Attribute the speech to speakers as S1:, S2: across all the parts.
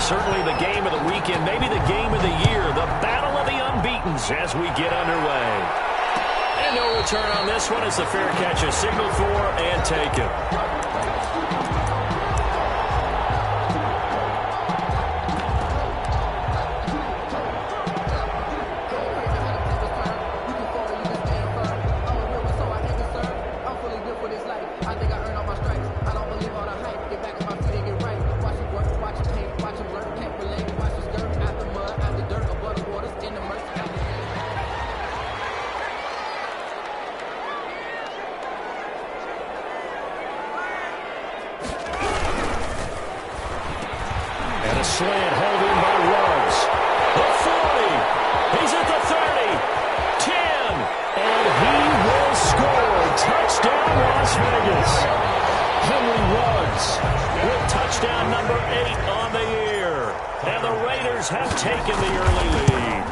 S1: Certainly the game of the weekend, maybe the game of the year, the battle of the unbeatens as we get underway. And no return on this one as the fair catch is signaled for and taken.
S2: Slant held in by Ruggs. The 40. He's at the 30. 10. And he will score. Touchdown, Las Vegas. Henry Ruggs with touchdown number 8 on the year. And the Raiders have taken the early lead.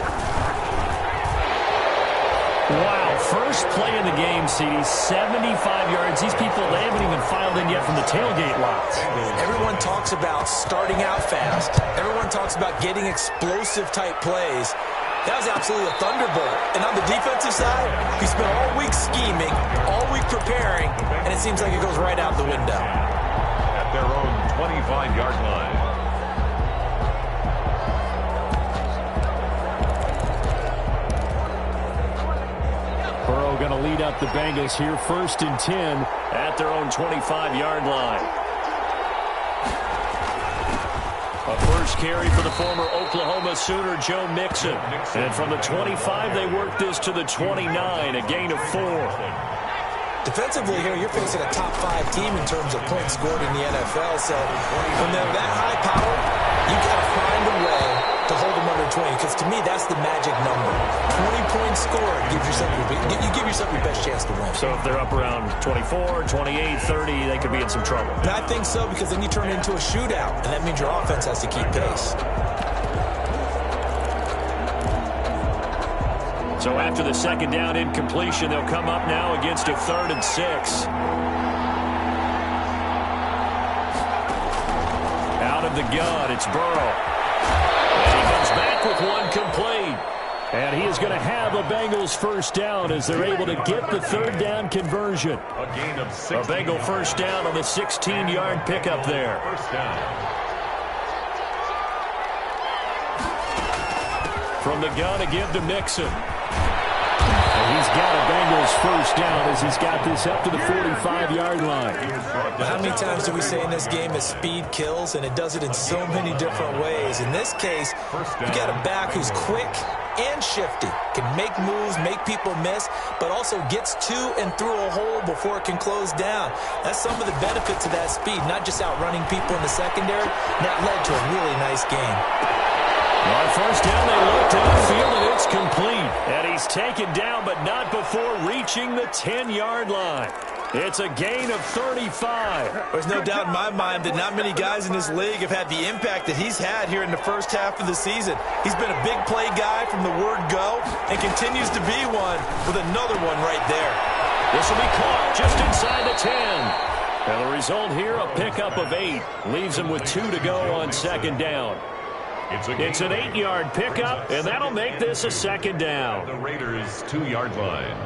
S2: Wow, first play in the game, CD, 75 yards. These people, they haven't even filed in yet from the tailgate lots.
S3: Everyone talks about starting out fast. Everyone talks about getting explosive-type plays. That was absolutely a thunderbolt. And on the defensive side, he spent all week scheming, all week preparing, and it seems like it goes right out the window.
S4: At their own 25-yard line.
S2: Going to lead up the Bengals here, 1st and 10 at their own 25-yard line. A first carry for the former Oklahoma Sooner, Joe Mixon. And from the 25, they work this to the 29, a gain of 4.
S3: Defensively here, you're facing a top 5 team in terms of points scored in the NFL. So when they're that high power, you got to find a way to hold them under 20, because to me, that's the magic number. 20 points scored, you give yourself your best chance to win.
S2: So if they're up around 24, 28, 30, they could be in some trouble.
S3: And I think so, because then you turn it into a shootout, and that means your offense has to keep pace.
S2: So after the second down incompletion, they'll come up now against a 3rd and 6. Out of the gun, it's Burrow. And he comes back with one complete. And he is going to have a Bengals first down as they're able to get the 3rd down conversion.
S4: A gain of 6.
S2: A Bengal first down on the 16-yard pickup there.
S4: First down.
S2: From the gun to give to Mixon. And he's got a Bengals first down as he's got this up to the 45-yard line.
S3: How many times do we say in this game that speed kills, and it does it in so many different ways? In this case, you got a back who's quick and shifty, can make moves, make people miss, but also gets to and through a hole before it can close down. That's some of the benefits of that speed, not just outrunning people in the secondary. And that led to a really nice game.
S2: On first down, they look downfield, and it's complete. And he's taken down, but not before reaching the 10-yard line. It's a gain of 35.
S3: There's no doubt in my mind that not many guys in this league have had the impact that he's had here in the first half of the season. He's been a big play guy from the word go and continues to be one with another one right there.
S2: This will be caught just inside the 10. And the result here, a pickup of 8. Leaves him with 2 to go on second down. It's an 8-yard pickup, and that'll make this a second down.
S4: The Raiders' 2-yard line.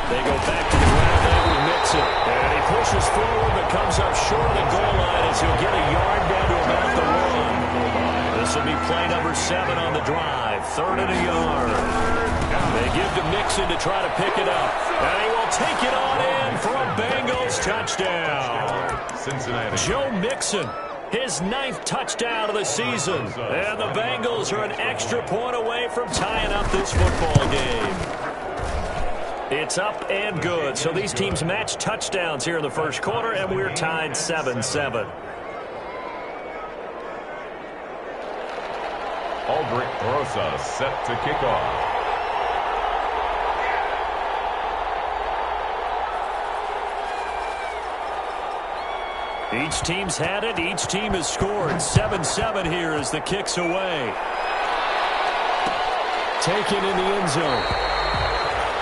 S2: They go back to the ground there with Mixon. And he pushes forward but comes up short of the goal line as he'll get a yard down to about the 1. This will be play number 7 on the drive. 3rd and a yard. They give to Mixon to try to pick it up. And he will take it on in for a Bengals touchdown.
S4: Cincinnati.
S2: Joe Mixon, his 9th touchdown of the season. And the Bengals are an extra point away from tying up this football game. It's up and good. So these teams match touchdowns here in the first quarter, and we're tied 7-7.
S4: Aldrich Rosa set to kick off.
S2: Each team's had it. Each team has scored. 7-7 here as the kick's away.
S1: taken in the end zone.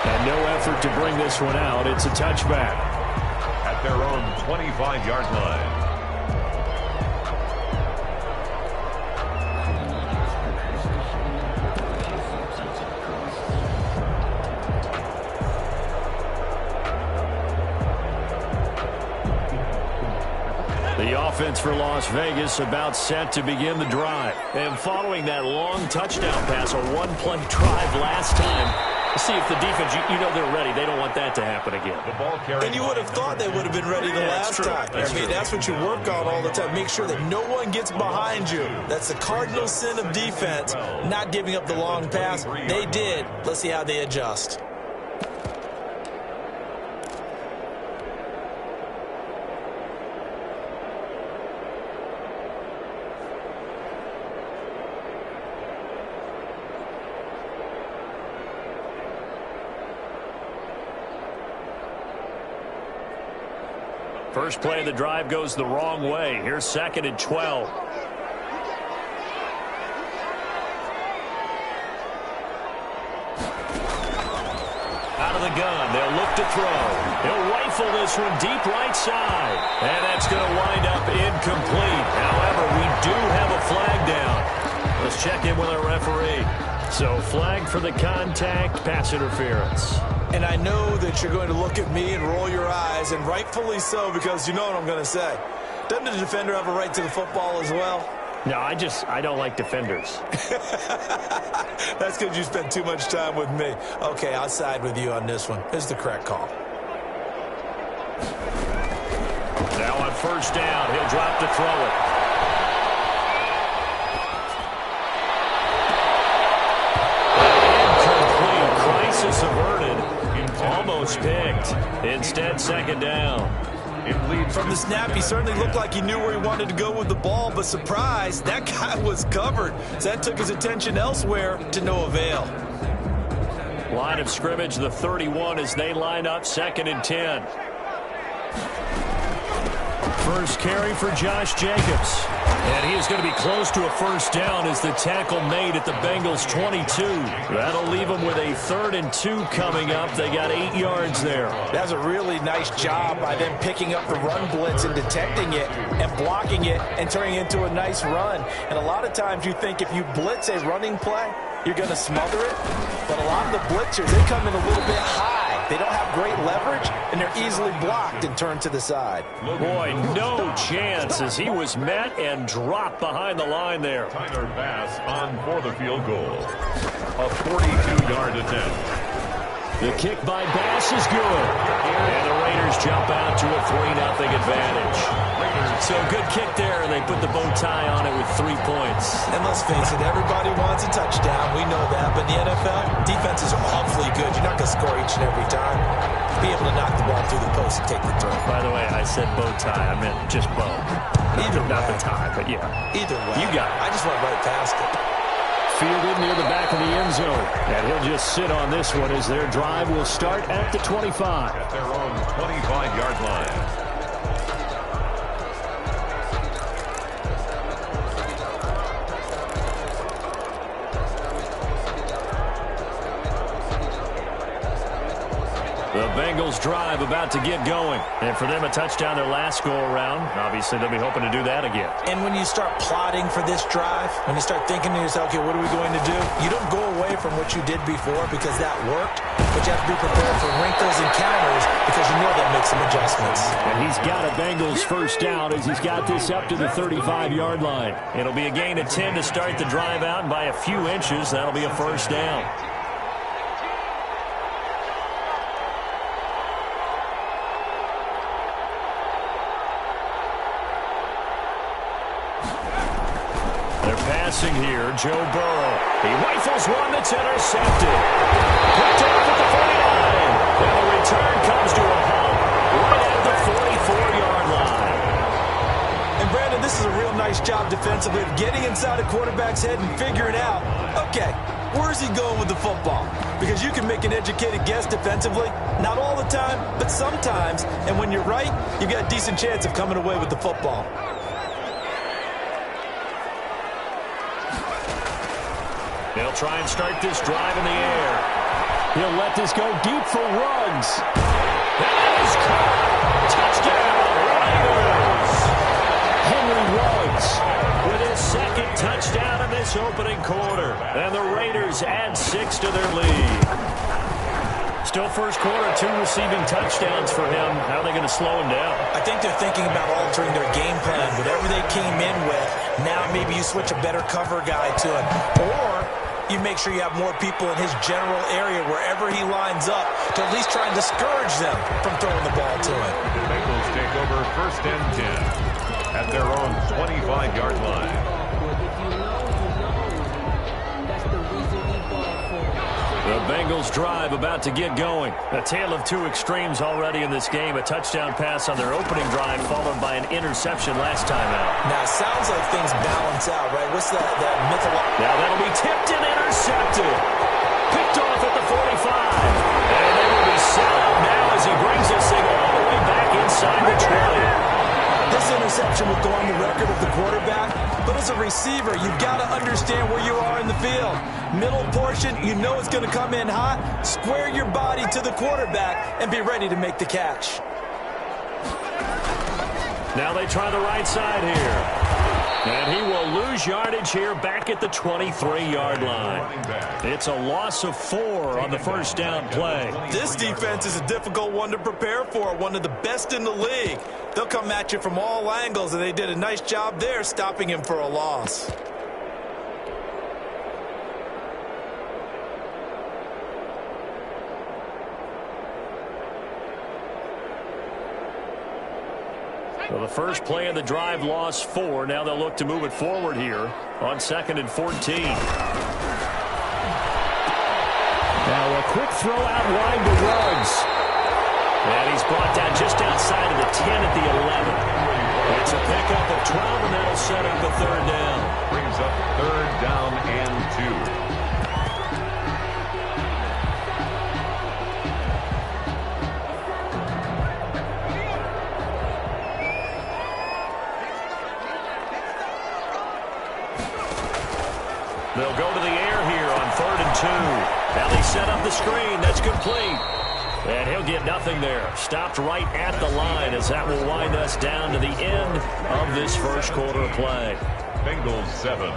S1: And no effort to bring this one out. It's a touchback.
S4: At their own 25-yard line.
S1: The offense for Las Vegas about set to begin the drive. And following that long touchdown pass, a one-play drive last time, see if the defense, you know they're ready. They don't want that to happen again.
S3: And you would have thought they would have been ready the last time. That's what you work on all the time. Make sure that no one gets behind you. That's the cardinal sin of defense, not giving up the long pass. They did. Let's see how they adjust.
S1: First play of the drive goes the wrong way. Here's 2nd and 12. Out of the gun. They'll look to throw. He'll rifle this one deep right side. And that's going to wind up incomplete. However, we do have a flag down. Let's check in with our referee. So flag for the contact, pass interference.
S3: And I know that you're going to look at me and roll your eyes, and rightfully so, because you know what I'm going to say. Doesn't the defender have a right to the football as well?
S1: No, I don't like defenders.
S3: That's because you spent too much time with me. Okay, I'll side with you on this one. This is the correct call.
S1: Now on first down, he'll drop to throw it. Crisis averted. Almost picked. Instead, 2nd down.
S3: From the snap, he certainly looked like he knew where he wanted to go with the ball, but surprise, that guy was covered. So that took his attention elsewhere to no avail.
S1: Line of scrimmage, the 31 as they line up 2nd and 10. First carry for Josh Jacobs. And he is going to be close to a first down as the tackle made at the Bengals 22. That'll leave them with a 3rd and 2 coming up. They got 8 yards there.
S3: That's a really nice job by them picking up the run blitz and detecting it and blocking it and turning it into a nice run. And a lot of times you think if you blitz a running play, you're going to smother it. But a lot of the blitzers, they come in a little bit high. They don't have great leverage, and they're easily blocked and turned to the side.
S1: Boy, no chance as he was met and dropped behind the line there.
S4: Tyler Bass on for the field goal. A 42-yard attempt.
S1: The kick by Bass is good. And the Raiders jump out to a 3-0 advantage. So good kick there, and they put the bow tie on it with 3 points.
S3: And let's face it, everybody wants a touchdown. We know that. But in the NFL, defenses are awfully good. You're not going to score each and every time. Be able to knock the ball through the post and take the throw.
S1: By the way, I said bow tie. I meant just bow.
S3: Either way.
S1: Not the tie, but yeah.
S3: Either way.
S1: You got it.
S3: I just went right past it.
S1: Fielded near the back of the end zone. And he'll just sit on this one as their drive will start at the 25.
S4: At their own 25-yard line.
S1: The Bengals drive about to get going. And for them, a touchdown their last go-around. Obviously, they'll be hoping to do that again.
S3: And when you start plotting for this drive, when you start thinking to yourself, okay, what are we going to do? You don't go away from what you did before because that worked, but you have to be prepared for wrinkles and counters because you know that makes some adjustments.
S1: And he's got a Bengals first down as he's got this up to the 35-yard line. It'll be a gain of 10 to start the drive out, and by a few inches, that'll be a first down. Passing here, Joe Burrow. He rifles one that's intercepted. Picked off at the 49. And the return comes to a halt right at the 44-yard line.
S3: And Brandon, this is a real nice job defensively of getting inside a quarterback's head and figuring out, okay, where's he going with the football? Because you can make an educated guess defensively, not all the time, but sometimes. And when you're right, you've got a decent chance of coming away with the football.
S1: They'll try and start this drive in the air. He'll let this go deep for Ruggs. That is caught. Touchdown, Raiders. Henry Ruggs with his second touchdown in this opening quarter. And the Raiders add 6 to their lead. Still first quarter, 2 receiving touchdowns for him. How are they going to slow him down?
S3: I think they're thinking about altering their game plan. Whatever they came in with, now maybe you switch a better cover guy to him. Or you make sure you have more people in his general area wherever he lines up to at least try and discourage them from throwing the ball to him.
S4: The Bengals take over 1st and 10 at their own 25-yard line.
S1: The Bengals drive about to get going. A tale of 2 extremes already in this game. A touchdown pass on their opening drive followed by an interception last time out.
S3: Now, it sounds like things balance out, right? What's that mythological?
S1: Now that'll be tipped and intercepted. Picked off at the 45. And they will be set up now as he brings this thing all the way back inside the 20.
S3: This interception would go on the record of the quarterback, but as a receiver, you've got to understand where you are in the field. Middle portion, you know it's going to come in hot. Square your body to the quarterback and be ready to make the catch.
S1: Now they try the right side here. And he will lose yardage here back at the 23-yard line. It's a loss of 4 on the first down play.
S3: This defense is a difficult one to prepare for, one of the best in the league. They'll come at you from all angles, and they did a nice job there stopping him for a loss.
S1: Well, the first play of the drive lost 4. Now they'll look to move it forward here on 2nd and 14. Now a quick throw out wide to Ruggs. And he's brought down just outside of the 10 at the 11. It's a pickup of 12, and that'll set up a 3rd down.
S4: Brings up 3rd down and 2.
S1: They'll go to the air here on 3rd and 2. Now they set up the screen. That's complete. And he'll get nothing there. Stopped right at the line as that will wind us down to the end of this first quarter play.
S4: Bengals 7.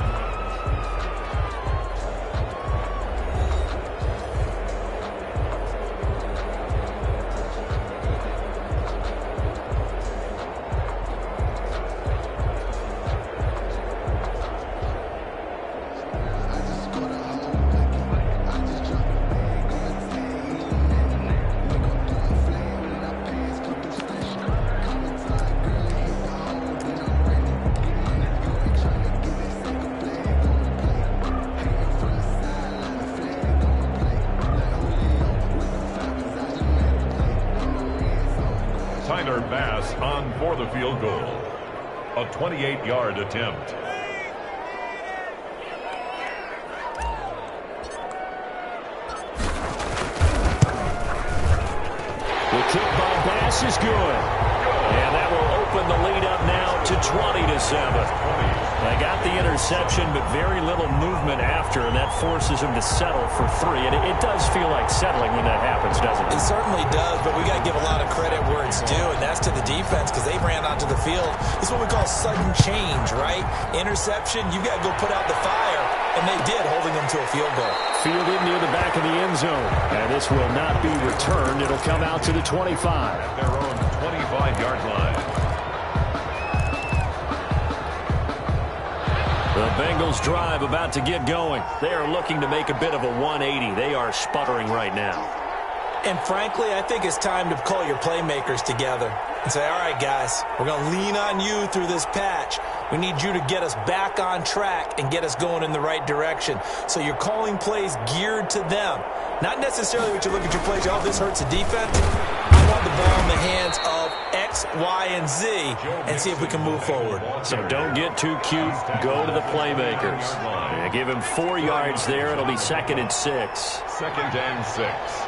S4: On for the field goal. A 28-yard attempt.
S1: The kick by Bass is good. And that will open the lead up now to 20-7. They got the interception, but very little movement after, and that forces him to settle for 3. And it does feel like settling when that happens, doesn't it?
S3: It certainly does, but we got to give a lot of credit where it's due, and that's to the defense because they ran onto the field. This is what we call sudden change, right? Interception, you got to go put out the fire, and they did, holding them to a field goal.
S1: Fielded near the back of the end zone, and this will not be returned. It'll come out to the 25.
S4: At their own 25-yard line.
S1: The Bengals drive about to get going. They are looking to make a bit of a 180. They are sputtering right now.
S3: And frankly, I think it's time to call your playmakers together and say, all right, guys, we're going to lean on you through this patch. We need you to get us back on track and get us going in the right direction. So you're calling plays geared to them. Not necessarily what you look at your plays, oh, this hurts the defense. I want the ball in the hands of X, Y, and Z and see if we can move forward.
S1: So don't get too cute. Go to the playmakers. Yeah, give him 4 yards there. It'll be 2nd and 6.
S4: 2nd and 6.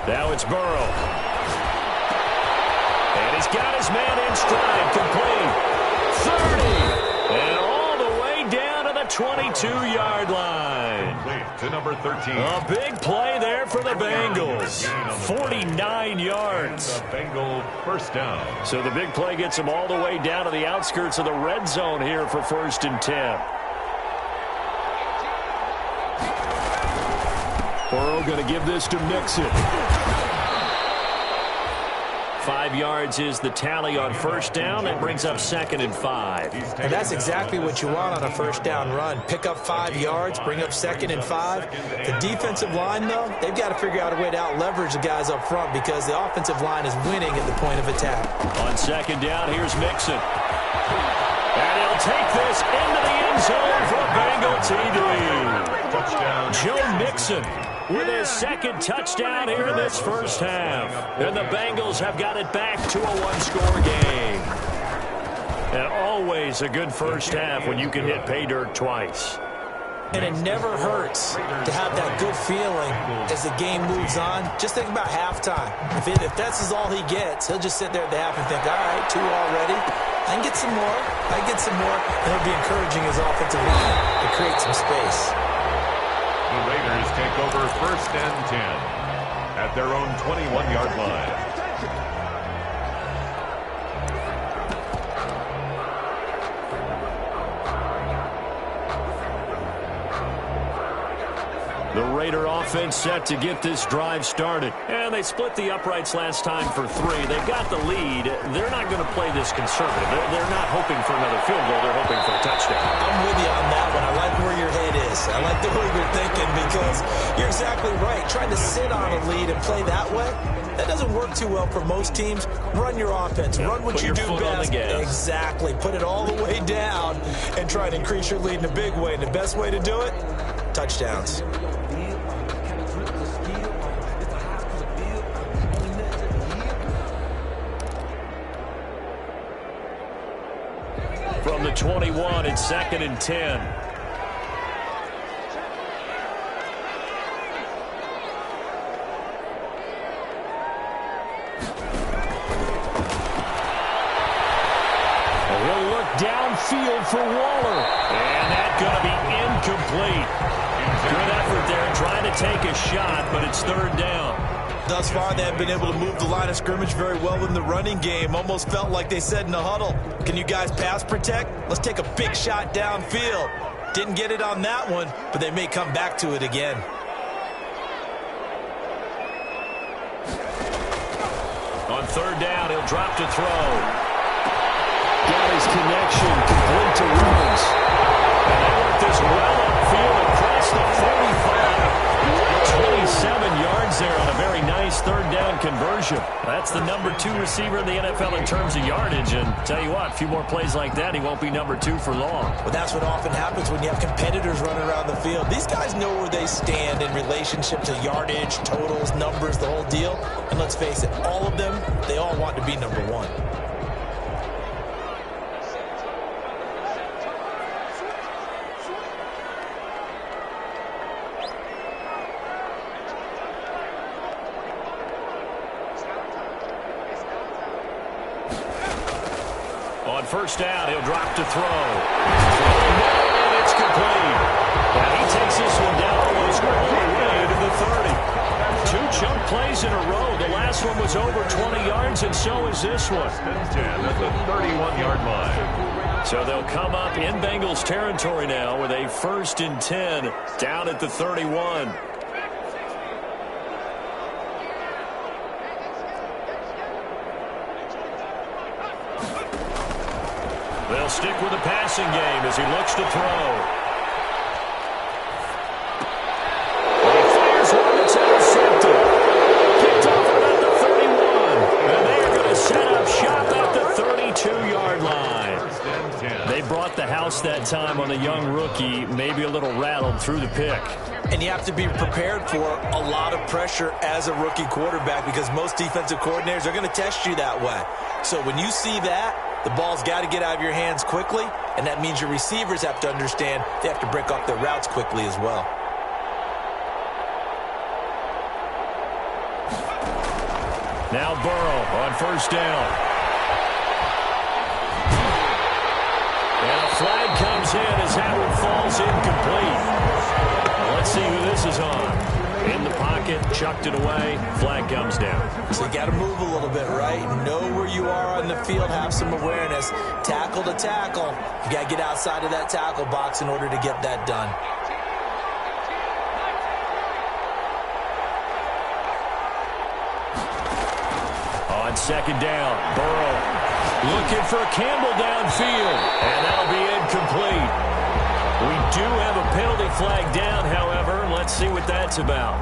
S1: Now it's Burrow. And he's got his man in stride, complete. 30. And all the way down to the 22-yard line.
S4: To number 13.
S1: A big play there for the Bengals. 49 yards.
S4: Bengal first down.
S1: So the big play gets them all the way down to the outskirts of the red zone here for 1st and 10. Burrow going to give this to Mixon. 5 yards is the tally on 1st down. That brings up 2nd and 5.
S3: And that's exactly what you want on a 1st down run. Pick up 5 yards, bring up 2nd and 5. The defensive line, though, they've got to figure out a way to out-leverage the guys up front because the offensive line is winning at the point of attack.
S1: On 2nd down, here's Mixon. And he'll take this into the end zone for a Bengal TD.
S4: Touchdown.
S1: Joe Mixon with his 2nd touchdown here in this 1st half. And the Bengals have got it back to a 1-score game. And always a good 1st half when you can hit pay dirt twice.
S3: And it never hurts to have that good feeling as the game moves on. Just think about halftime. If that's all he gets, he'll just sit there at the half and think, all right, 2 already. I can get some more. I can get some more. And he'll be encouraging his offensive line to create some space.
S4: The Raiders take over 1st and 10 at their own 21-yard line.
S1: The Raider offense set to get this drive started. And they split the uprights last time for 3. They've got the lead. They're not going to play this conservative. They're not hoping for another field goal. They're hoping for a touchdown.
S3: I'm with you on that one. I like where your head is. I like the way you're thinking because you're exactly right. Trying to sit on a lead and play that way, that doesn't work too well for most teams. Run your offense. Run what you do best. Exactly. Put it all the way down and try to increase your lead in a big way. And the best way to do it, touchdowns.
S1: From the 21, it's 2nd and 10. He'll look downfield for Waller. And that's going to be incomplete. Good effort there trying to take a shot, but it's 3rd down.
S3: Thus far, they have been able to move the line of scrimmage very well in the running game. Almost felt like they said in the huddle, can you guys pass protect? Let's take a big shot downfield. Didn't get it on that one, but they may come back to it again.
S1: On 3rd down, he'll drop to throw. Got his connection, complete to Rhodes. And they work this well upfield across the 45. 27 yards there on a very nice 3rd down conversion. That's the number 2 receiver in the NFL in terms of yardage. And tell you what, a few more plays like that, he won't be number 2 for long.
S3: Well, that's what often happens when you have competitors running around the field. These guys know where they stand in relationship to yardage, totals, numbers, the whole deal. And let's face it, all of them, they all want to be number 1.
S1: On 1st down, he'll drop to throw. And it's complete. And he takes this one down almost all the way to the 30. 2 chunk plays in a row. The last one was over 20 yards, and so is this one.
S4: At the 31-yard line.
S1: So they'll come up in Bengals territory now with a 1st and 10 down at the 31. They'll stick with the passing game as he looks to throw. And he fires one that's intercepted. Picked off about the 31. And they're going to set up shop at the 32-yard line. They brought the house that time on the young rookie, maybe a little rattled through the pick.
S3: And you have to be prepared for a lot of pressure as a rookie quarterback because most defensive coordinators are going to test you that way. So when you see that, the ball's got to get out of your hands quickly, and that means your receivers have to understand they have to break off their routes quickly as well.
S1: Now Burrow on first down. And a flag comes in as that one falls incomplete. Well, let's see who this is on. In the pocket, chucked it away, flag comes down.
S3: So you got to move a little bit, right? Know where you are on the field, have some awareness. Tackle to tackle. You got to get outside of that tackle box in order to get that done.
S1: On second down, Burrow looking for Campbell downfield, and that'll be incomplete. We do have a penalty flag down, however. Let's see what that's about.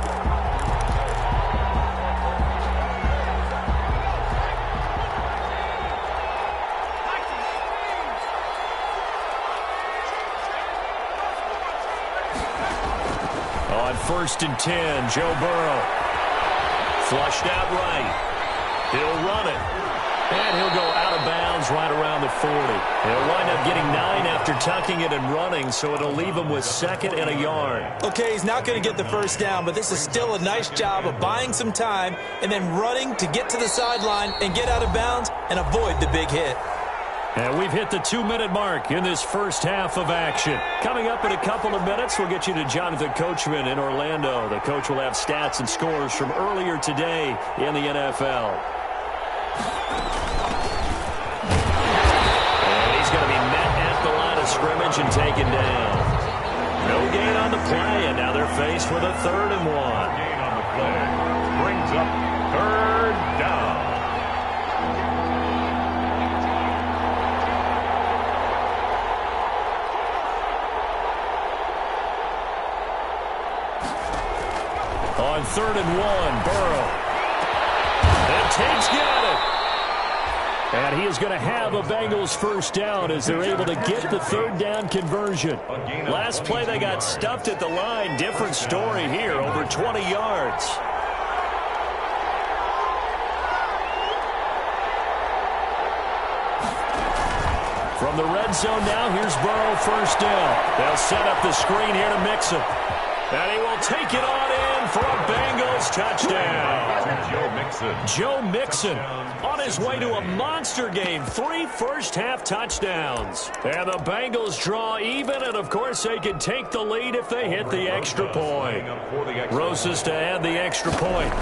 S1: On 1st and 10, Joe Burrow. Flushed out right. He'll run it. And he'll go out of bounds right around the 40. He'll wind up getting 9 after tucking it and running, so it'll leave him with 2nd and a yard.
S3: Okay, he's not going to get the first down, but this is still a nice job of buying some time and then running to get to the sideline and get out of bounds and avoid the big hit.
S1: And we've hit the 2-minute mark in this first half of action. Coming up in a couple of minutes, we'll get you to Jonathan Coachman in Orlando. The coach will have stats and scores from earlier today in the NFL. And he's going to be met at the line of scrimmage and taken down. No gain on the play, and now they're faced with a 3rd and 1.
S4: Gain on the play brings up 3rd down.
S1: On 3rd and 1, Burrow. And Tate's got it. And he is going to have a Bengals first down as they're able to get the 3rd down conversion. Last play they got stuffed at the line. Different story here, over 20 yards. From the red zone now, here's Burrow first down. They'll set up the screen here to Mixon. And he will take it on in for a Bengals touchdown. Joe Mixon on his way to a monster game. 3 first-half touchdowns. And the Bengals draw even, and, of course, they can take the lead if they hit the extra point. Rosas to add the extra point.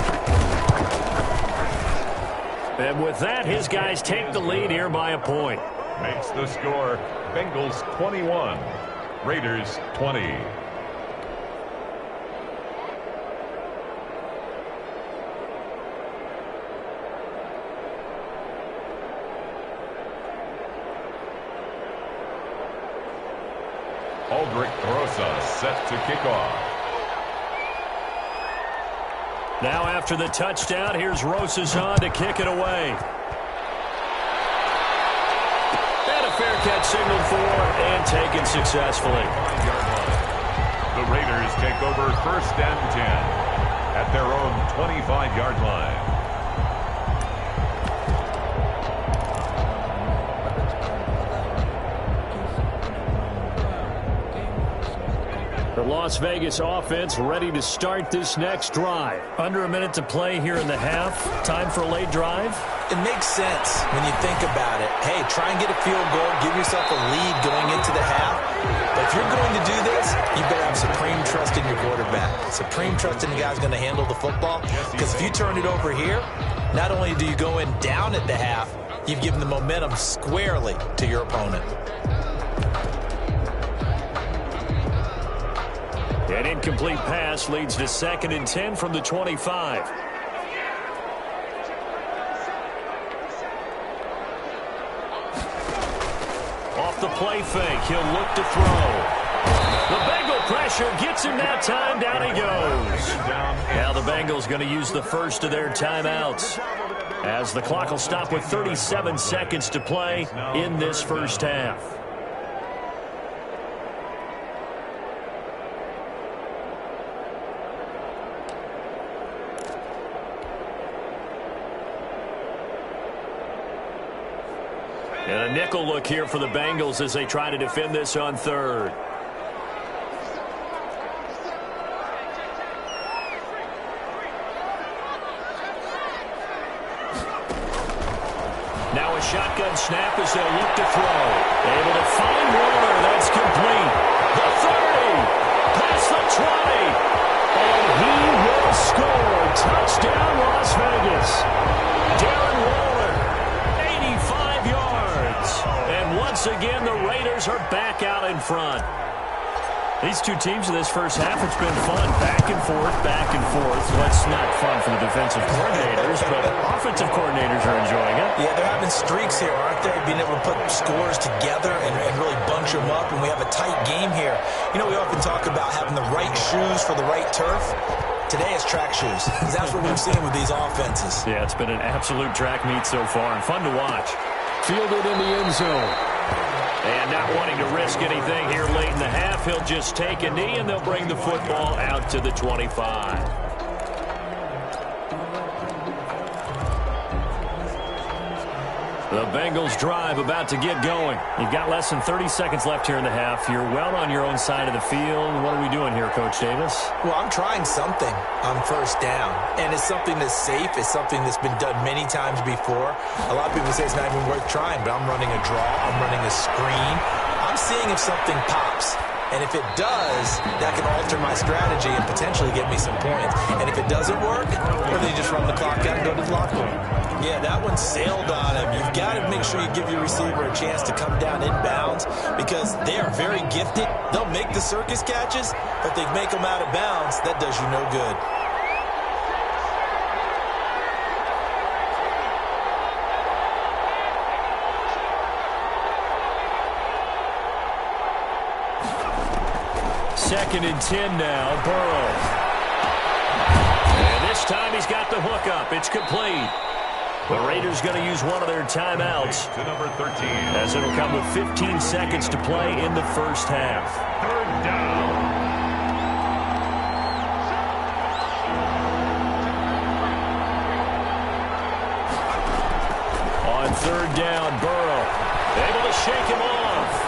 S1: And with that, his guys take the lead here by a point.
S4: Makes the score Bengals 21, Raiders 20. Aldrich Rosa set to kick off.
S1: Now after the touchdown, here's Rosas on to kick it away. And a fair catch signaled for and taken successfully.
S4: The Raiders take over 1st and 10 at their own 25-yard line.
S1: The Las Vegas offense ready to start this next drive. Under a minute to play here in the half. Time for a late drive.
S3: It makes sense when you think about it. Hey, try and get a field goal. Give yourself a lead going into the half. But if you're going to do this, you better have supreme trust in your quarterback. Supreme trust in the guy's going to handle the football. Because if you turn it over here, not only do you go in down at the half, you've given the momentum squarely to your opponent.
S1: An incomplete pass leads to 2nd and 10 from the 25. Off the play fake, he'll look to throw. The Bengal pressure gets him that time. Down he goes. Now the Bengals going to use the first of their timeouts, as the clock will stop with 37 seconds to play in this first half. And a nickel look here for the Bengals as they try to defend this on 3rd. shotgun snap as they'll look to throw. Able to find Waller. That's complete. The 30. Past the 20. And he will score. Touchdown, Las Vegas. Darren Waller, 85 yards. And once again, the Raiders are back out in front. These two teams in this first half, it's been fun. Back and forth, back and forth. Well, it's not fun for the defensive coordinators, but offensive coordinators are enjoying it.
S3: Yeah, they're having streaks here, aren't they? Being able to put scores together and really bunch them up, and we have a tight game here. You know, we often talk about having the right shoes for the right turf. Today it's track shoes, because that's what we've seen with these offenses.
S1: Yeah, it's been an absolute track meet so far, and fun to watch.
S2: Fielded in the end zone.
S1: And not wanting to risk anything here late in the half, he'll just take a knee, and they'll bring the football out to the 25. The Bengals drive about to get going. You've got less than 30 seconds left here in the half. You're well on your own side of the field. What are we doing here, Coach Davis?
S3: Well, I'm trying something on first down, and it's something that's safe. It's something that's been done many times before. A lot of people say it's not even worth trying, but I'm running a draw. I'm running a screen. I'm seeing if something pops. And if it does, that can alter my strategy and potentially get me some points. And if it doesn't work, well, then you just run the clock out and go to the locker room. Yeah, that one sailed on him. You've got to make sure you give your receiver a chance to come down inbounds because they are very gifted. They'll make the circus catches, but they make them out of bounds. That does you no good.
S1: Second and 10 now, Burrow. And this time he's got the hook up. It's complete. The Raiders going to use one of their timeouts.
S4: To number 13.
S1: As it'll come with 15 seconds to play in the first half.
S4: Third down.
S1: On third down, Burrow. Able to shake him off.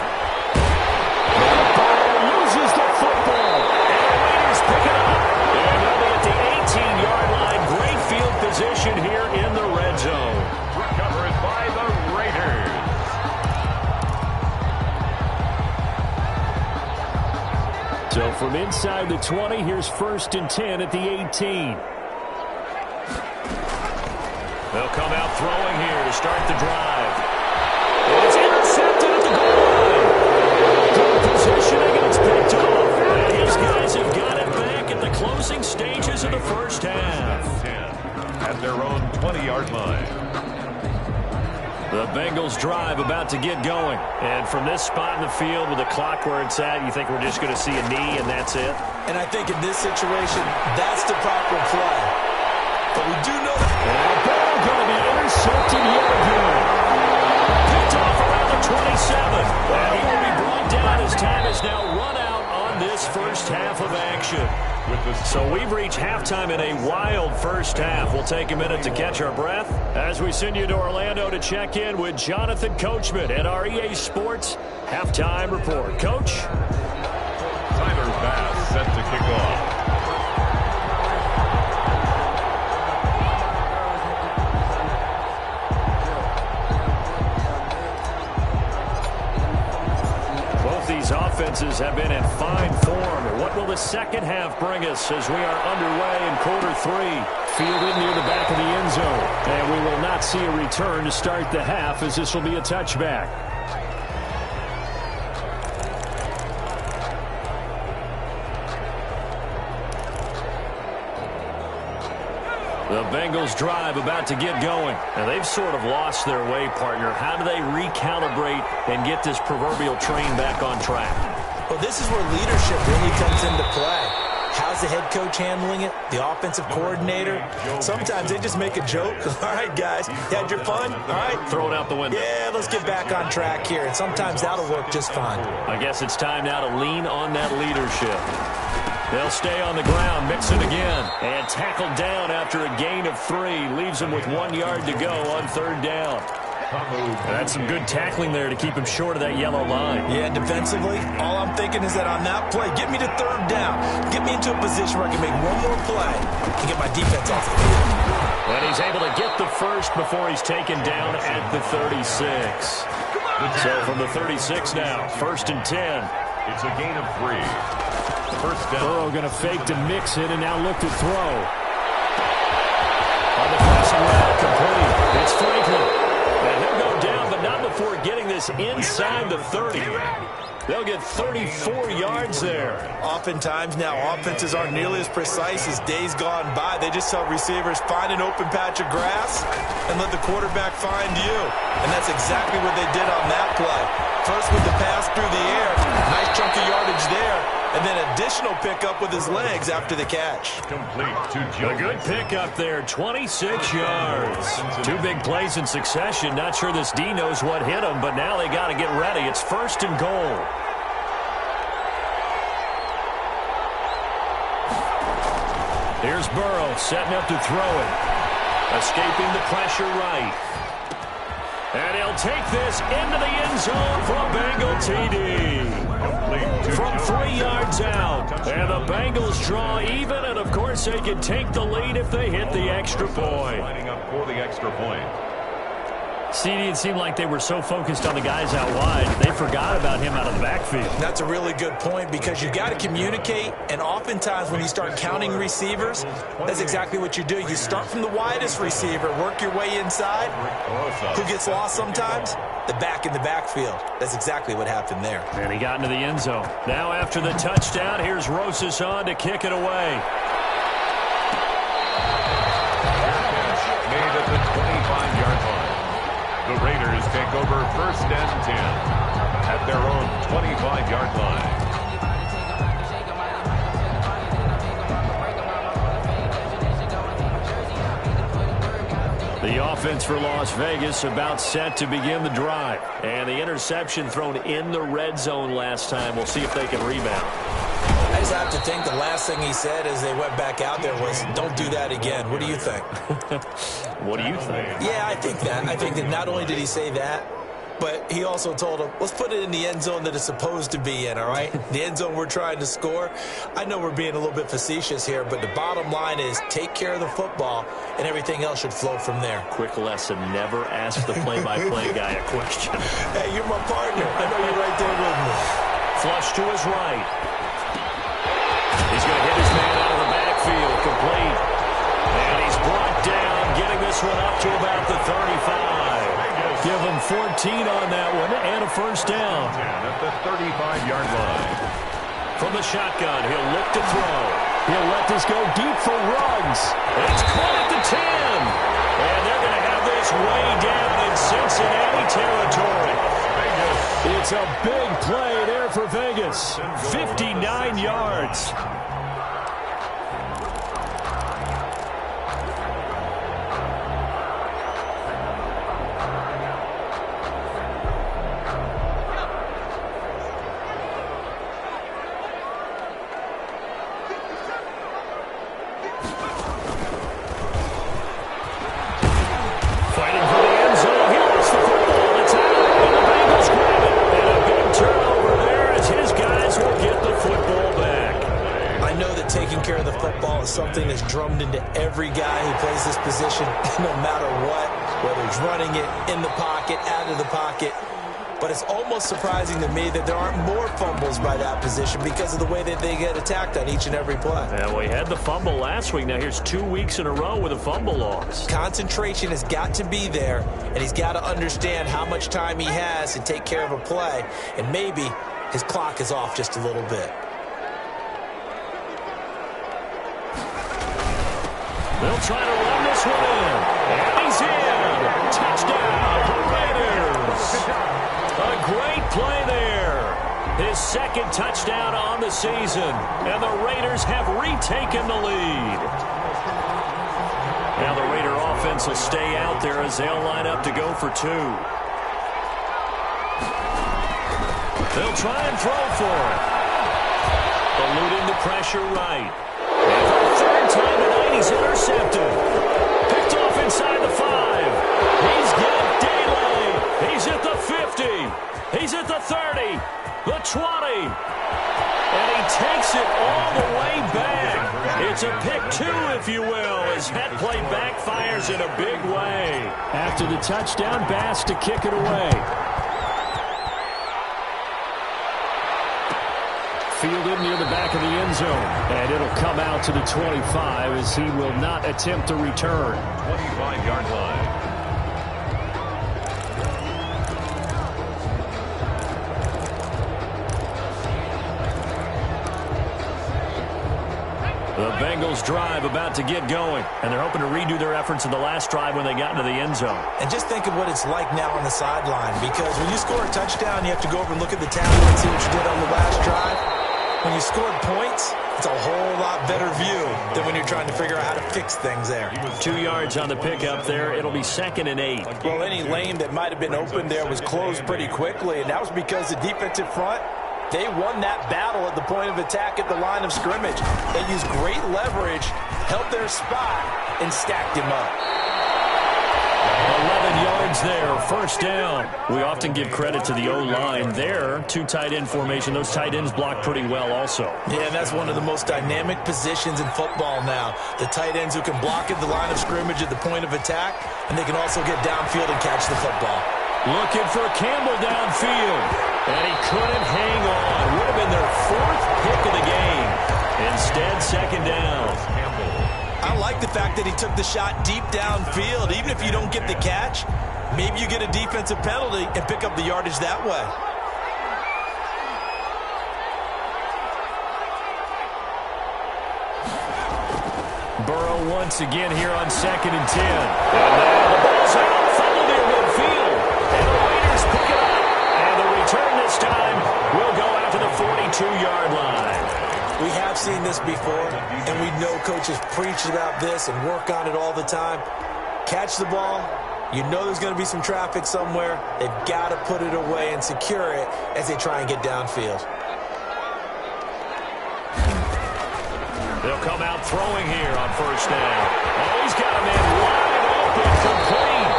S1: Loses the football, and the Raiders pick it up. And they'll be at the 18-yard line. Great field position here in the red zone.
S4: Recovered by the Raiders.
S1: So from inside the 20, here's first and 10 at the 18. They'll come out throwing here to start the drive. It's intercepted at the goal line. Good positioning, and it's picked off. And these guys have got it back at the closing stages of the first half.
S4: 10 at their own 20-yard line.
S1: The Bengals drive about to get going. And from this spot in the field with the clock where it's at, you think we're just going to see a knee and that's it?
S3: And I think in this situation, that's the proper play. But we do know that.
S1: And the ball going to be intercepted yet again. Picked off around the 27. And he will be brought down as time is now run out on this first half of action. So we've reached halftime in a wild first half. We'll take a minute to catch our breath as we send you to Orlando to check in with Jonathan Coachman at our EA Sports Halftime Report. Coach?
S4: Tyler Bass set to kick off.
S1: These offenses have been in fine form. What will the second half bring us as we are underway in quarter three? Fielded near the back of the end zone. And we will not see a return to start the half as this will be a touchback. The Bengals drive about to get going. Now, they've sort of lost their way, partner. How do they recalibrate and get this proverbial train back on track?
S3: Well, this is where leadership really comes into play. How's the head coach handling it? The offensive coordinator? Sometimes they just make a joke. All right, guys, you had your fun? All right.
S1: Throw it out the window.
S3: Yeah, let's get back on track here. And sometimes that'll work just fine.
S1: I guess it's time now to lean on that leadership. They'll stay on the ground, mix it again, and tackled down after a gain of 3. Leaves them with 1 yard to go on third down. That's some good tackling there to keep him short of that yellow line.
S3: Yeah, and defensively, all I'm thinking is that on that play, get me to third down. Get me into a position where I can make one more play and get my defense off the field.
S1: And he's able to get the first before he's taken down at the 36. So from the 36 now, 1st and 10.
S4: It's a gain of 3. First down.
S1: Burrow going to fake to mix it and now look to throw. On the passing route, complete. It's Franklin. And he'll go down, but not before getting this inside the 30. They'll get 34 yards there.
S3: Oftentimes now, offenses aren't nearly as precise as days gone by. They just tell receivers, find an open patch of grass and let the quarterback find you. And that's exactly what they did on that play. First with the pass through the air, nice chunk of yardage there, and then additional pickup with his legs after the catch.
S4: Complete to Joe.
S1: A good pickup there, 26 yards. 2 big plays in succession. Not sure this D knows what hit him, but now they got to get ready. It's 1st and goal. Here's Burrow setting up to throw it. Escaping the pressure right. And he'll take this into the end zone for a Bengal TD. From 3 yards out. And the Bengals draw even, and of course they can take the lead if they hit the extra point.
S4: Lining up for the extra point.
S1: CD, it seemed like they were so focused on the guys out wide, they forgot about him out of the backfield.
S3: That's a really good point because you got to communicate, and oftentimes when you start counting receivers, that's exactly what you do. You start from the widest receiver, work your way inside. Who gets lost sometimes? The back in the backfield. That's exactly what happened there.
S1: And he got into the end zone. Now after the touchdown, here's Rosas on to kick it away.
S4: Made at the 25-yard line. The Raiders take over 1st and 10 at their own 25-yard line.
S1: The offense for Las Vegas about set to begin the drive. And the interception thrown in the red zone last time. We'll see if they can rebound.
S3: I just have to think the last thing he said as they went back out there was, don't do that again. What do you think?
S1: What do you think?
S3: Yeah, I think that. I think that not only did he say that, but he also told him, let's put it in the end zone that it's supposed to be in, all right? The end zone we're trying to score. I know we're being a little bit facetious here, but the bottom line is take care of the football, and everything else should flow from there.
S1: Quick lesson, never ask the play-by-play guy a question.
S3: Hey, you're my partner. I know you're right there with me.
S1: Flush to his right. He's going to hit his man out of the backfield, complete. And he's brought down, getting this one up to about the 35. Give him 14 on that one, and a first down.
S4: At the 35-yard line.
S1: From the shotgun, he'll look to throw. He'll let this go deep for Ruggs. And it's caught at the 10. And they're going to have this way down in Cincinnati territory. It's a big play there for Vegas. 59 yards.
S3: Something that's drummed into every guy who plays this position, no matter what, whether he's running it, in the pocket, out of the pocket. But it's almost surprising to me that there aren't more fumbles by that position because of the way that they get attacked on each and every play.
S1: Yeah, we had the fumble last week. Now here's 2 weeks in a row with a fumble loss.
S3: Concentration has got to be there, and he's got to understand how much time he has to take care of a play, and maybe his clock is off just a little bit.
S1: They'll try to run this one in. And he's in. Touchdown, Raiders. A great play there. His second touchdown on the season. And the Raiders have retaken the lead. Now the Raider offense will stay out there as they'll line up to go for 2. They'll try and throw for it. Eluding the pressure right. And for the third time tonight, he's intercepted. Picked off inside the 5. He's got daylight. He's at the 50. He's at the 30. The 20. And he takes it all the way back. It's It's a pick two, if you will, as that play backfires in a big way.
S2: After the touchdown, Bass to kick it away. Fielded near the back of the end zone. And it'll come out to the 25 as he will not attempt to return.
S4: 25-yard line.
S1: The Bengals drive about to get going, and they're hoping to redo their efforts in the last drive when they got into the end zone.
S3: And just think of what it's like now on the sideline, because when you score a touchdown, you have to go over and look at the tablet and see what you did on the last drive. When you scored points, it's a whole lot better view than when you're trying to figure out how to fix things there.
S1: 2 yards on the pickup there. It'll be 2nd and 8.
S3: Well, any lane that might have been open there was closed pretty quickly, and that was because the defensive front, they won that battle at the point of attack at the line of scrimmage. They used great leverage, held their spot, and stacked him up.
S1: 11 yards there, 1st down. We often give credit to the O-line there. 2 tight end formation. Those tight ends block pretty well also.
S3: Yeah, and that's one of the most dynamic positions in football now. The tight ends who can block at the line of scrimmage at the point of attack, and they can also get downfield and catch the football.
S1: Looking for Campbell downfield, and he couldn't hang on. Would have been their 4th pick of the game. Instead, 2nd down.
S3: I like the fact that he took the shot deep downfield. Even if you don't get the catch, maybe you get a defensive penalty and pick up the yardage that way.
S1: Burrow once again here on 2nd and 10. And now the ball's out, followed near midfield. And the Raiders pick it up. And the return this time will go out to the 42-yard line.
S3: We have seen this before, and we know coaches preach about this and work on it all the time. Catch the ball. You know there's going to be some traffic somewhere. They've got to put it away and secure it as they try and get downfield.
S1: They'll come out throwing here on 1st down. Oh, he's got a man wide open, complete.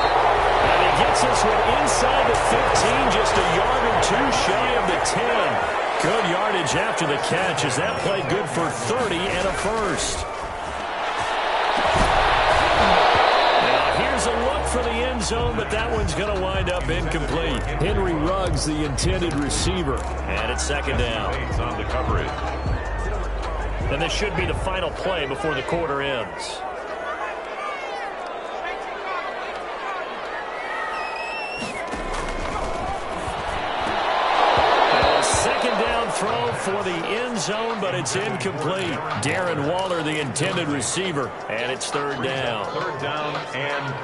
S1: And he gets this one inside the 15, just a yard or 2 shy of the 10. Good yardage after the catch as that played good for 30 and a 1st. Now here's a look for the end zone, but that one's going to wind up incomplete.
S2: Henry Ruggs, the intended receiver.
S1: And it's 2nd down.
S4: On the coverage.
S1: And this should be the final play before the quarter ends. Throw for the end zone, but it's incomplete. Darren Waller, the intended receiver, and it's 3rd down.
S4: 3rd down and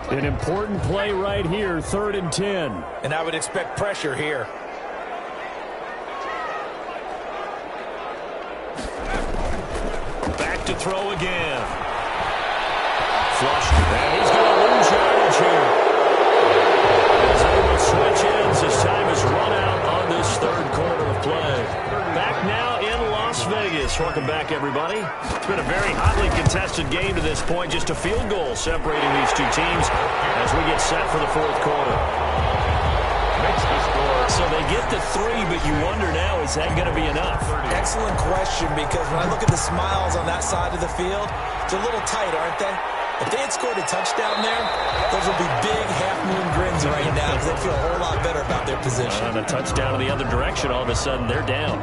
S2: 10. An important play right here, 3rd and 10.
S3: And I would expect pressure here.
S1: Back to throw again. Flushed, and he's going to lose yardage here. As they will switch ends as time has run out on this 3rd quarter of play. Back now in Las Vegas. Welcome back, everybody. It's been a very hotly contested game to this point. Just a field goal separating these two teams as we get set for the 4th quarter.
S4: Makes the score.
S1: So they get the 3, but you wonder now, is that going to be enough?
S3: Excellent question, because when I look at the smiles on that side of the field, it's a little tight, aren't they? If they had scored a touchdown there, those would be big half-moon grins right now because they'd feel a whole lot better about their position.
S1: And a touchdown in the other direction, all of a sudden, they're down.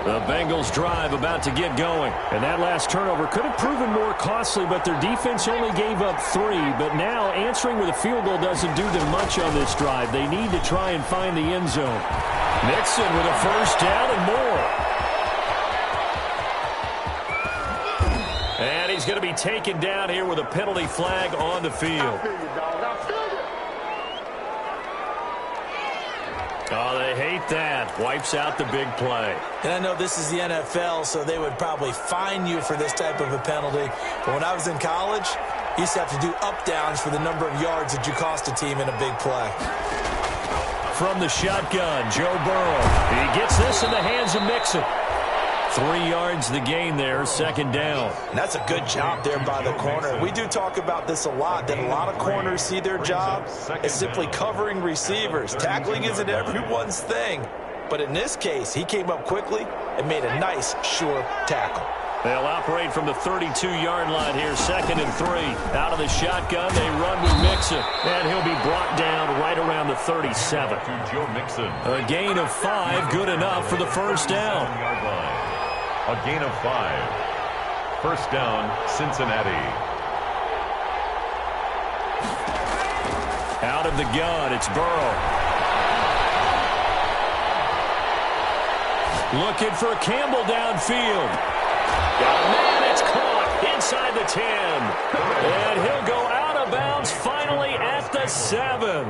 S1: The Bengals drive about to get going.
S2: And that last turnover could have proven more costly, but their defense only gave up 3. But now answering with a field goal doesn't do them much on this drive. They need to try and find the end zone.
S1: Nixon with a 1st down and more. And he's going to be taken down here with a penalty flag on the field. Oh, they hate that. Wipes out the big play.
S3: And I know this is the NFL, so they would probably fine you for this type of a penalty. But when I was in college, you used to have to do up-downs for the number of yards that you cost a team in a big play.
S1: from the shotgun. Joe Burrow. He gets this in the hands of Mixon. 3 yards the gain there, second down.
S3: And that's a good job there by the corner. We do talk about this a lot, that a lot of corners see their job as simply covering receivers. Tackling isn't everyone's thing. But in this case, he came up quickly and made a nice, sure tackle.
S1: They'll operate from the 32-yard line here, 2nd and 3. Out of the shotgun, they run with Mixon. And he'll be brought down right around the 37.
S4: Joe Mixon.
S1: A gain of 5, good enough for the first down.
S4: A gain of 5. First down, Cincinnati.
S1: Out of the gun, it's Burrow. Looking for Campbell downfield. Got a man, it's caught inside the 10. And he'll go out of bounds finally at the 7.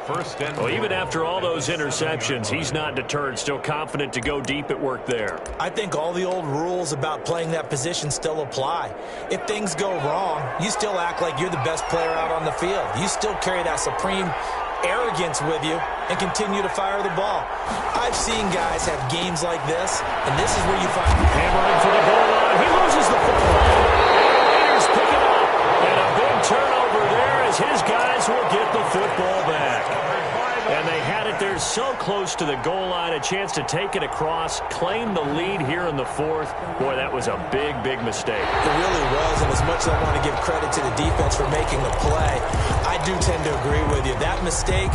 S4: First and
S1: well, even after all those interceptions, he's not deterred, still confident to go deep at work there.
S3: I think all the old rules about playing that position still apply. If things go wrong, you still act like you're the best player out on the field. You still carry that supreme arrogance with you and continue to fire the ball. I've seen guys have games like this, and this is where you find
S1: hammering for the goal line. He loses the football. And the Raiders pick it up. And a big turnover there as his guys will get the football back. And they had it there so close to the goal line, a chance to take it across, claim the lead here in the 4th. Boy, that was a big, big mistake.
S3: It really was, and as much as I want to give credit to the defense for making the play, I do tend to agree with you. That mistake,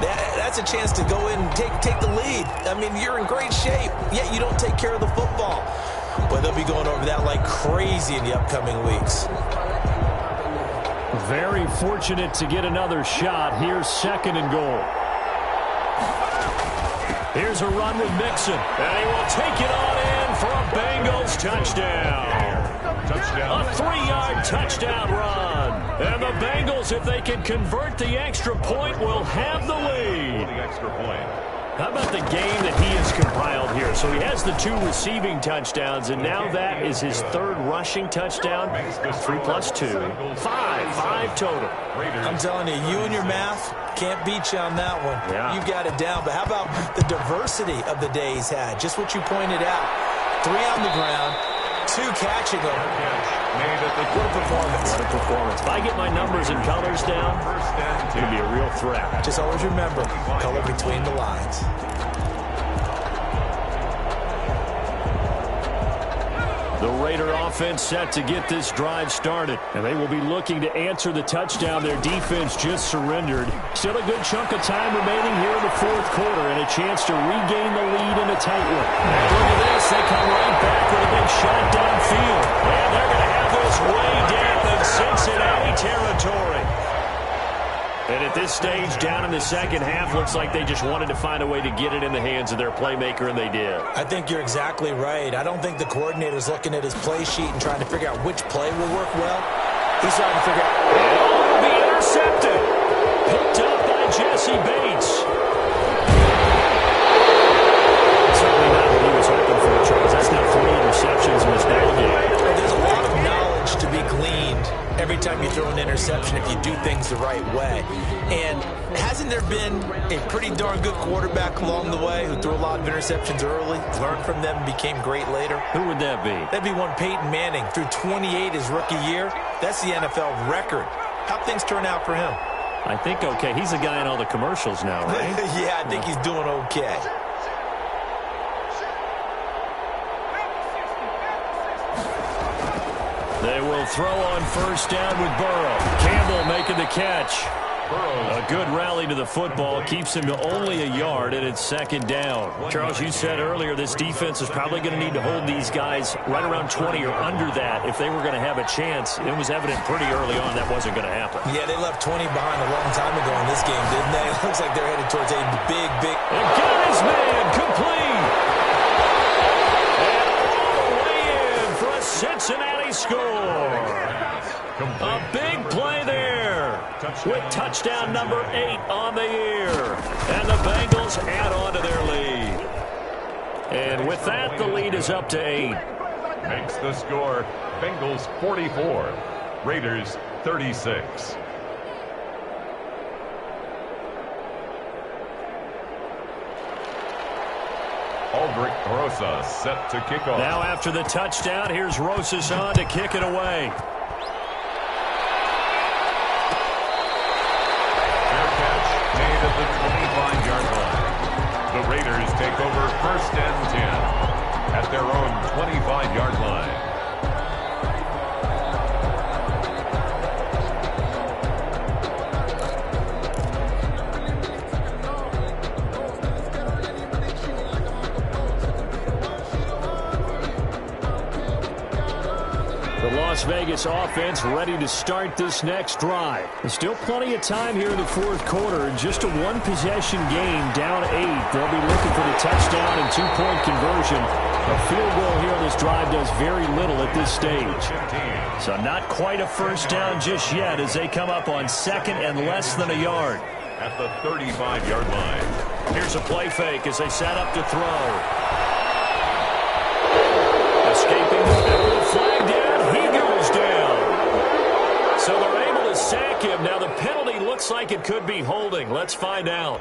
S3: that's a chance to go in and take the lead. I mean, you're in great shape, yet you don't take care of the football. But they'll be going over that like crazy in the upcoming weeks.
S1: Very fortunate to get another shot. Here's 2nd and goal. Here's a run with Mixon. And he will take it on in for a Bengals touchdown. A 3-yard touchdown run. And the Bengals, if they can convert the extra point, will have the lead. How about the game that he has compiled here? So he has the 2 receiving touchdowns, and now that is his 3rd rushing touchdown. 3 plus 2. 5 total.
S3: I'm telling you, you and your math can't beat you on that one.
S1: Yeah.
S3: You got it down. But how about the diversity of the day he's had? Just what you pointed out. 3 on the ground, 2 catching them. What a performance.
S1: What a performance. If I get my numbers and colors down, it's going to be a real threat.
S3: Just always remember, color between the lines.
S1: The Raider offense set to get this drive started. And they will be looking to answer the touchdown their defense just surrendered. Still a good chunk of time remaining here in the 4th quarter and a chance to regain the lead in a tight one. Look at this. They come right back with a big shot downfield. And they're going to have this way down in Cincinnati territory. And at this stage, down in the 2nd half, looks like they just wanted to find a way to get it in the hands of their playmaker, and they did.
S3: I think you're exactly right. I don't think the coordinator's looking at his play sheet and trying to figure out which play will work well. He's trying to figure out.
S1: Oh, the intercepted. Picked up by Jesse Bates. Certainly not what he was hoping for, Charles. That's now 3 interceptions in this ball game.
S3: There's a lot of knowledge to be gleaned every time you throw an interception if you do things the right way. And hasn't there been a pretty darn good quarterback along the way who threw a lot of interceptions early, learned from them, and became great later?
S1: Who would that be?
S3: That'd be one Peyton Manning. Threw 28 his rookie year. That's the NFL record. How'd things turn out for him?
S1: I think okay. He's a guy in all the commercials now, right?
S3: Yeah, I think he's doing okay.
S1: They will throw on first down with Burrow. Campbell making the catch. A good rally to the football keeps him to only a yard, and it's 2nd down. Charles, you said earlier this defense is probably going to need to hold these guys right around 20 or under that if they were going to have a chance. It was evident pretty early on that wasn't going to happen.
S3: Yeah, they left 20 behind a long time ago in this game, didn't they? It looks like they're headed towards a big...
S1: And got his man complete. And all the way in for a Cincinnati score. A big play there with touchdown number 8 on the year. And the Bengals add on to their lead. And with that, the lead is up to 8.
S4: Makes the score Bengals 44, Raiders 36. Aldrich Rosas set to kick off.
S1: Now after the touchdown, here's Rosas on to kick it away.
S4: Fair catch made at the 25-yard line. The Raiders take over 1st and 10 at their own 25-yard line.
S1: Las Vegas offense ready to start this next drive. There's still plenty of time here in the 4th quarter. Just a one-possession game, down 8. They'll be looking for the touchdown and 2-point conversion. A field goal here on this drive does very little at this stage. So not quite a first down just yet as they come up on 2nd and less than a yard.
S4: At the 35-yard line.
S1: Here's a play fake as they set up to throw. Escaping the flag down. He goes down. So they're able to sack him. Now the penalty looks like it could be holding. Let's find out.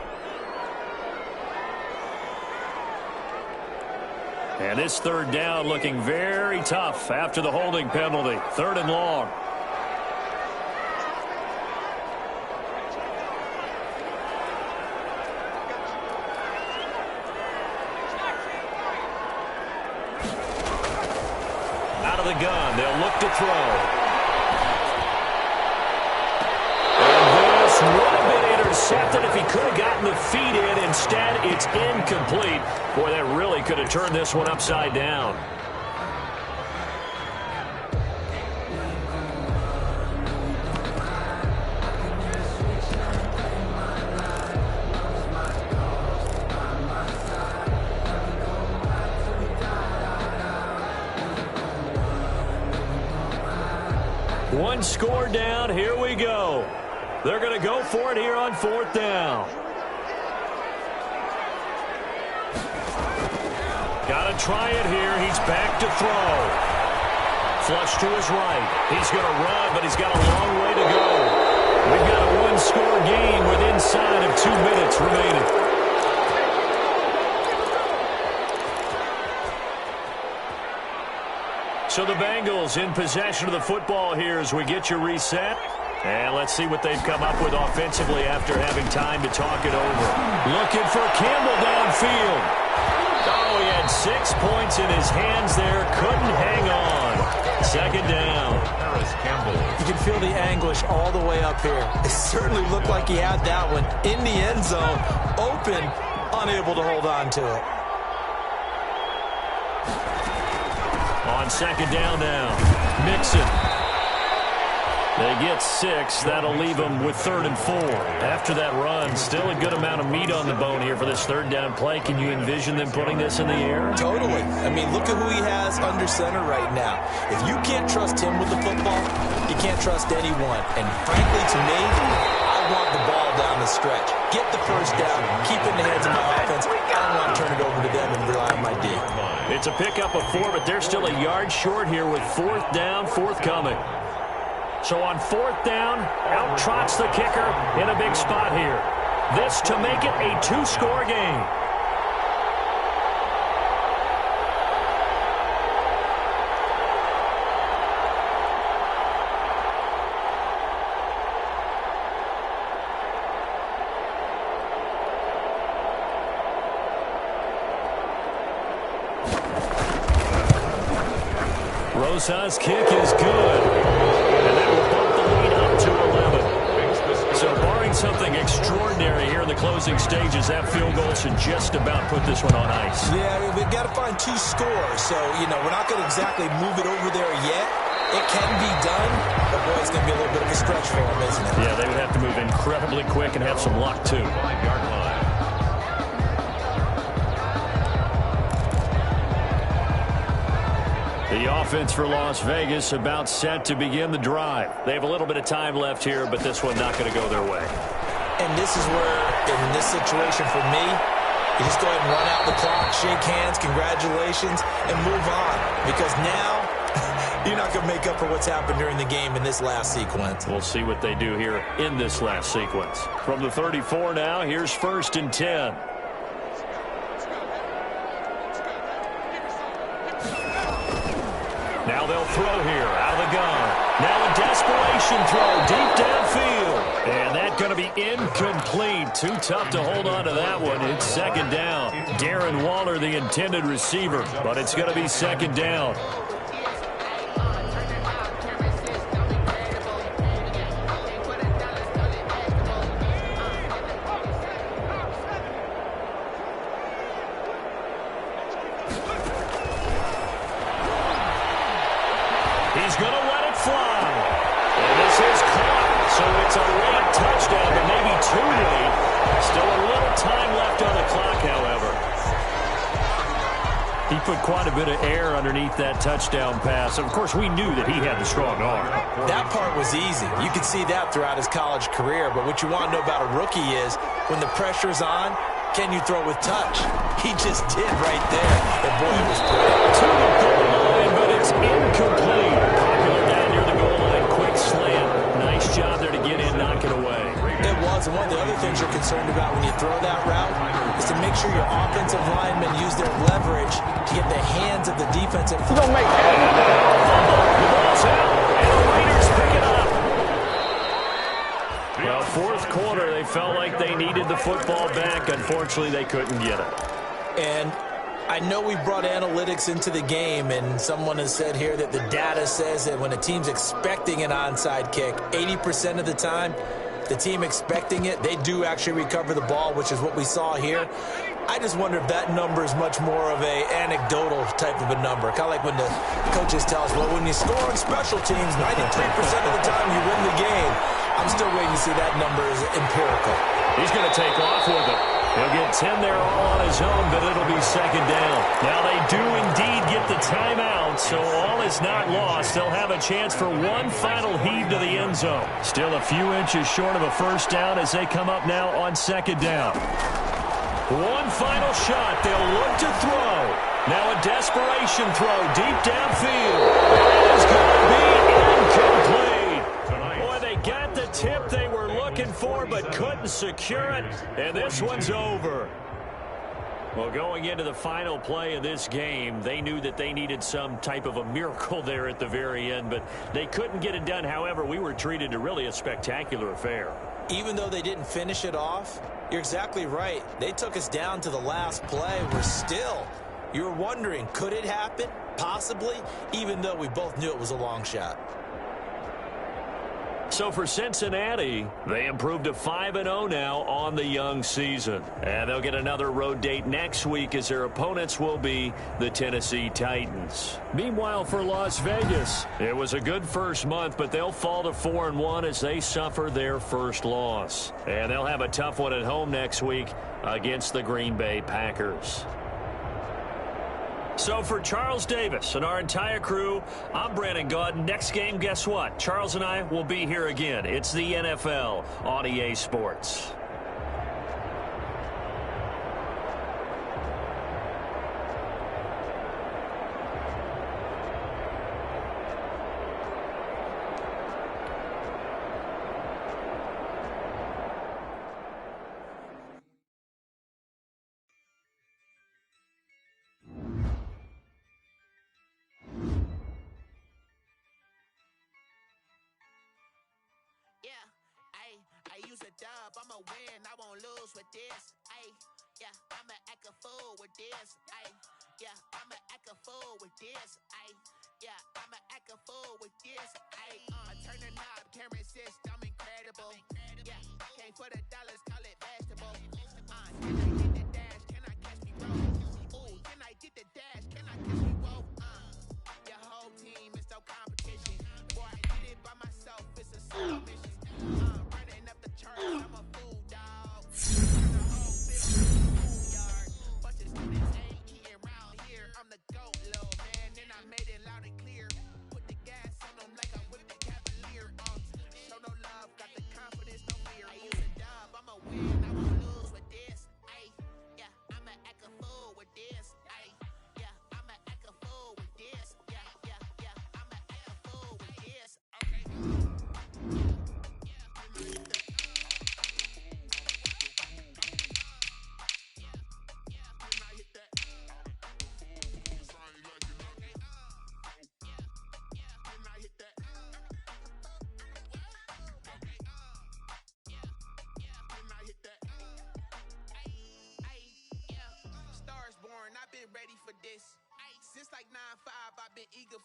S1: And this 3rd down looking very tough after the holding penalty. 3rd and long. The gun. They'll look to throw. And this would have been intercepted if he could have gotten the feet in. Instead, it's incomplete. Boy, that really could have turned this one upside down. One score down. Here we go. They're going to go for it here on 4th down. Got to try it here. He's back to throw. Flush to his right. He's going to run, but he's got a long way to go. We've got a one-score game with inside of 2 minutes remaining. So the Bengals in possession of the football here as we get you reset. And let's see what they've come up with offensively after having time to talk it over. Looking for Campbell downfield. Oh, he had 6 points in his hands there. Couldn't hang on. 2nd down.
S4: Harris Campbell.
S3: You can feel the anguish all the way up here. It certainly looked like he had that one in the end zone. Open, unable to hold on to it.
S1: On 2nd down now. Mixon. They get 6. That'll leave them with 3rd and 4. After that run, still a good amount of meat on the bone here for this 3rd down play. Can you envision them putting this in the air?
S3: Totally. I mean, look at who he has under center right now. If you can't trust him with the football, you can't trust anyone. And frankly, to me, I want the ball down the stretch. Get the first down, keep it in the hands of my offense. I don't want to turn it over to them and rely on my D.
S1: It's a pickup of 4, but they're still a yard short here with 4th down, forthcoming. So on 4th down, out trots the kicker in a big spot here. This to make it a 2-score game. Rosas' kick is good. And that will bump the lead up to 11. So barring something extraordinary here in the closing stages, that field goal should just about put this one on ice.
S3: Yeah, we've got to find 2 scores. So, you know, we're not going to exactly move it over there yet. It can be done, but boy, it's going to be a little bit of a stretch for them, isn't it?
S1: Yeah, they would have to move incredibly quick and have some luck, too.
S4: 5-yard line.
S1: The offense for Las Vegas about set to begin the drive. They have a little bit of time left here, but this one not going to go their way.
S3: And this is where, in this situation for me, you just go ahead and run out the clock, shake hands, congratulations, and move on. Because now, you're not going to make up for what's happened during the game in this last sequence.
S1: We'll see what they do here in this last sequence. From the 34 now, here's 1st and 10. Now they'll throw here out of the gun. Now a desperation throw deep downfield. And that's going to be incomplete. Too tough to hold on to that one. It's second down. Darren Waller, the intended receiver, but it's going to be second down. He's going to let it fly. And this is caught. So it's a late touchdown, but maybe too late. Still a little time left on the clock, however. He put quite a bit of air underneath that touchdown pass. Of course, we knew that he had the strong arm.
S3: That part was easy. You could see that throughout his college career. But what you want to know about a rookie is when the pressure's on, can you throw with touch? He just did right there. And boy, it was pretty.
S1: To the goal line, but it's incomplete. Popular down near the goal line. Quick slant. Nice job there to get in, knock it away.
S3: It was, and one of the other things you're concerned about when you throw that route is to make sure your offensive linemen use their leverage to get the hands of the defensive.
S1: The ball's out, and the Raiders pick it up. Well, fourth quarter, they felt like they needed the football back. Unfortunately, they couldn't get it.
S3: And I know we brought analytics into the game, and someone has said here that the data says that when a team's expecting an onside kick, 80% of the time, the team expecting it, they do actually recover the ball, which is what we saw here. I just wonder if that number is much more of a anecdotal type of a number. Kind of like when the coaches tell us, well, when you score on special teams, 93% of the time you win the game. I'm still waiting to see that number is empirical.
S1: He's going to take off with it. He'll get 10 there all on his own, but it'll be second down. Now they do indeed get the timeout, so all is not lost. They'll have a chance for one final heave to the end zone. Still a few inches short of a first down as they come up now on second down. One final shot. They'll look to throw. Now a desperation throw deep downfield. It is going to be incomplete. Boy, they got the tip they were looking for but couldn't secure it, and this one's over. Well, going into the final play of this game, they knew that they needed some type of a miracle there at the very end, but they couldn't get it done. However, we were treated to really a spectacular affair.
S3: Even though they didn't finish it off, you're exactly right. They took us down to the last play. We're still, you were wondering, could it happen? Possibly, even though we both knew it was a long shot.
S1: So for Cincinnati, they improved to 5-0 now on the young season. And they'll get another road date next week as their opponents will be the Tennessee Titans. Meanwhile, for Las Vegas, it was a good first month, but they'll fall to 4-1 as they suffer their first loss. And they'll have a tough one at home next week against the Green Bay Packers. So for Charles Davis and our entire crew, I'm Brandon Gaud. Next game, guess what? Charles and I will be here again. It's the NFL on EA Sports.
S5: I'ma win, I won't lose with this. Ay, yeah, I'ma act a fool with this. Ay, yeah, I'ma act a fool with this. Ay, yeah, I'ma act a fool with this. Ay, turn the knob, camera assist, I'm incredible. Yeah, came for the dollars, call it vegetable. Can I get the dash? Can I catch me roll? Ooh, can I get the dash? Can I catch me roll? Your whole team is no competition. Boy, I did it by myself, it's a solo mission. Running up the charts, I'm a fool, dog. The whole schoolyard. Bunch of students ain't eating around here. I'm the GOAT, little man, and I made it loud and clear. Put the gas on them like I whipped the Cavalier. Show no love, got the confidence, no fear. I use a dub, I'ma win.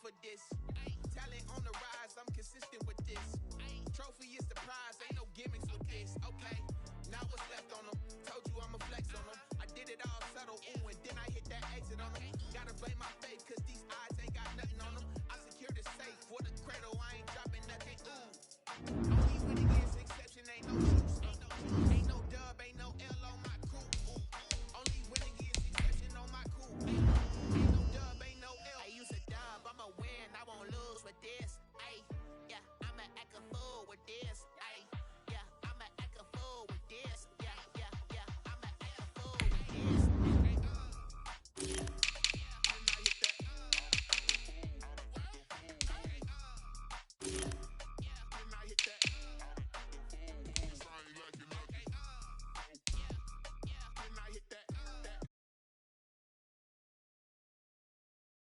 S5: for this. Ay, talent on the rise, I'm consistent with this. Ay, trophy is the prize, ain't no gimmicks with this. Okay,